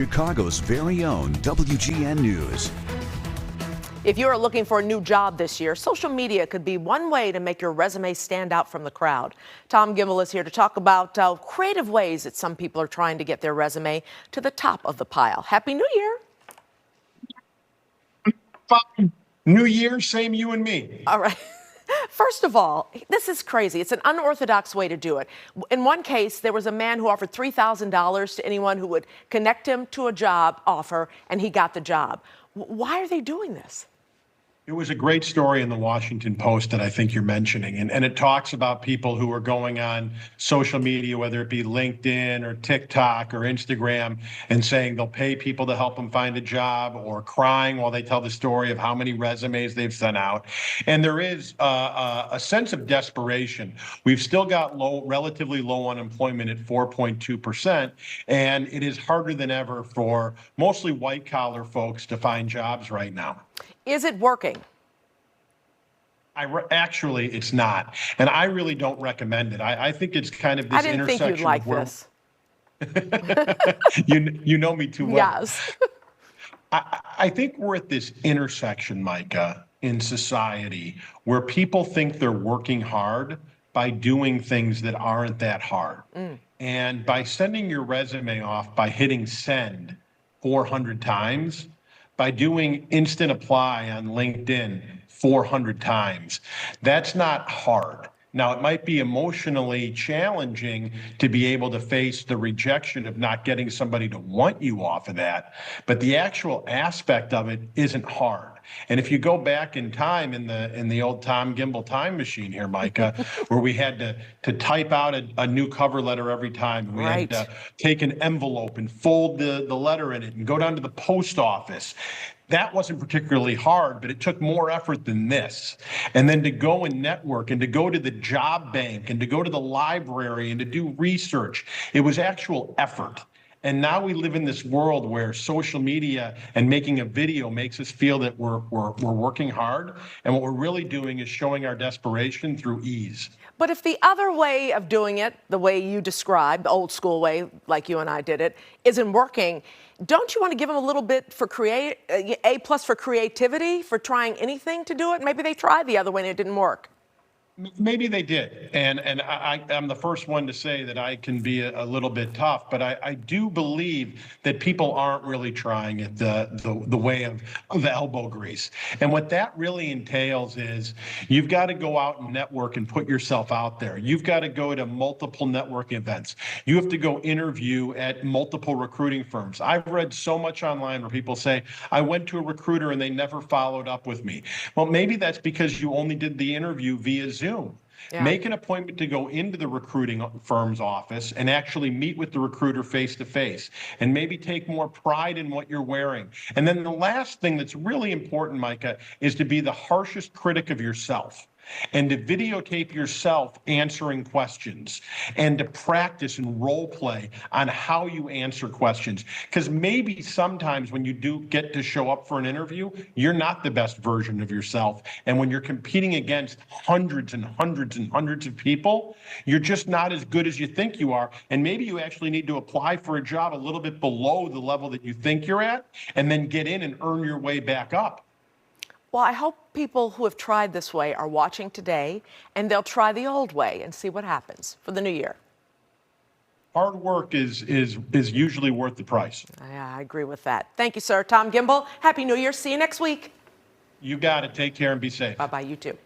Chicago's very own WGN News. If you are looking for a new job this year, social media could be one way to make your resume stand out from the crowd. Tom Gimbel is here to talk about creative ways that some people are trying to get their resume to the top of the pile. Happy New Year. New Year, same you and me. All right. First of all, this is crazy. It's an unorthodox way to do it. In one case, there was a man who offered $3,000 to anyone who would connect him to a job offer, and he got the job. Why are they doing this? It was a great story in the Washington Post that I think you're mentioning, and it talks about people who are going on social media, whether it be LinkedIn or TikTok or Instagram, and saying they'll pay people to help them find a job, or crying while they tell the story of how many resumes they've sent out. And there is a sense of desperation. We've still got relatively low unemployment at 4.2%, and it is harder than ever for mostly white-collar folks to find jobs right now. Is it working? Actually, it's not. And I really don't recommend it. I think it's kind of this intersection. I didn't think you'd like this. You know me too well. Yes. I think we're at this intersection, Micah, in society where people think they're working hard by doing things that aren't that hard. And by sending your resume off, by hitting send 400 times, by doing instant apply on LinkedIn 400 times. That's not hard. Now, it might be emotionally challenging to be able to face the rejection of not getting somebody to want you off of that, but the actual aspect of it isn't hard. And if you go back in time in the old Tom Gimbel time machine here, Micah, where we had to type out a new cover letter every time, we had to take an envelope and fold the letter in it and go down to the post office. That wasn't particularly hard, but it took more effort than this. And then to go and network and to go to the job bank and to go to the library and to do research, it was actual effort. And now we live in this world where social media and making a video makes us feel that we're working hard. And what we're really doing is showing our desperation through ease. But if the other way of doing it, the way you described, the old school way, like you and I did it, isn't working, don't you want to give them a little bit for A+ for creativity, for trying anything to do it? Maybe they tried the other way and it didn't work. Maybe they did, and I'm the first one to say that I can be a little bit tough, but I do believe that people aren't really trying it the way of elbow grease. And what that really entails is you've got to go out and network and put yourself out there. You've got to go to multiple networking events. You have to go interview at multiple recruiting firms. I've read so much online where people say, I went to a recruiter and they never followed up with me. Well, maybe that's because you only did the interview via Zoom. Yeah. Make an appointment to go into the recruiting firm's office and actually meet with the recruiter face to face, and maybe take more pride in what you're wearing. And then the last thing that's really important, Micah, is to be the harshest critic of yourself, and to videotape yourself answering questions, and to practice and role play on how you answer questions. Because maybe sometimes when you do get to show up for an interview, you're not the best version of yourself. And when you're competing against hundreds and hundreds and hundreds of people, you're just not as good as you think you are. And maybe you actually need to apply for a job a little bit below the level that you think you're at, and then get in and earn your way back up. Well, I hope people who have tried this way are watching today, and they'll try the old way and see what happens for the new year. Hard work is usually worth the price. Yeah, I agree with that. Thank you, sir. Tom Gimbel, Happy New Year. See you next week. You got it. Take care and be safe. Bye-bye. You too.